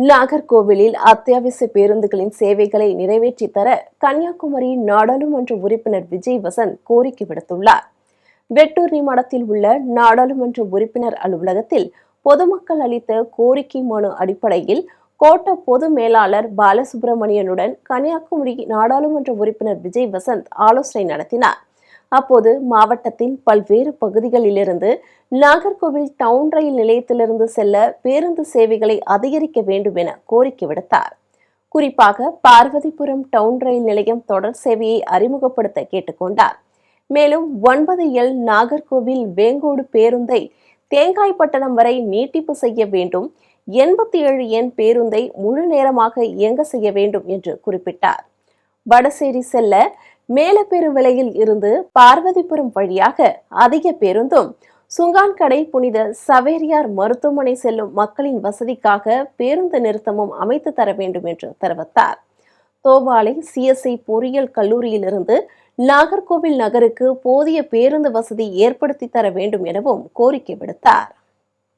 நாகர்கோவிலில் அத்தியாவசிய பேருந்துகளின் சேவைகளை நிறைவேற்றி தர கன்னியாகுமரி நாடாளுமன்ற உறுப்பினர் விஜய் வசந்த் கோரிக்கை விடுத்துள்ளார். வெட்டூர் மடத்தில் உள்ள நாடாளுமன்ற உறுப்பினர் அலுவலகத்தில் பொதுமக்கள் அளித்த கோரிக்கை மனு அடிப்படையில் கோட்ட பொது மேலாளர் பாலசுப்ரமணியனுடன் கன்னியாகுமரி நாடாளுமன்ற உறுப்பினர் விஜய் வசந்த் ஆலோசனை நடத்தினார். அப்போது மாவட்டத்தின் பல்வேறு பகுதிகளிலிருந்து நாகர்கோவில் டவுன் ரயில் நிலையத்திலிருந்து செல்ல பேருந்து சேவைகளை அதிகரிக்க வேண்டும் என கோரிக்கை விடுத்தார். குறிப்பாக பார்வதிபுரம் டவுன் ரயில் நிலையம் தொடர் சேவையை அறிமுகப்படுத்த கேட்டுக்கொண்டார். மேலும் 9L நாகர்கோவில் வேங்கோடு பேருந்தை தேங்காய்பட்டணம் வரை நீட்டிப்பு செய்ய வேண்டும், 87N பேருந்தை முழு நேரமாக இயங்க செய்ய வேண்டும் என்று குறிப்பிட்டார். வடசேரி செல்ல மேலப்பெருவிலையில் இருந்து பார்வதிபுரம் வழியாக அதிக பேருந்தும், சுங்கான்கடை புனித சவேரியார் மருத்துவமனை செல்லும் மக்களின் வசதிக்காக பேருந்து நிறுத்தமும் அமைத்து தர வேண்டும் என்று தெரிவித்தார். தோவாளை CSI பொறியியல் கல்லூரியிலிருந்து நாகர்கோவில் நகருக்கு போதிய பேருந்து வசதி ஏற்படுத்தி தர வேண்டும் எனவும் கோரிக்கை விடுத்தார்.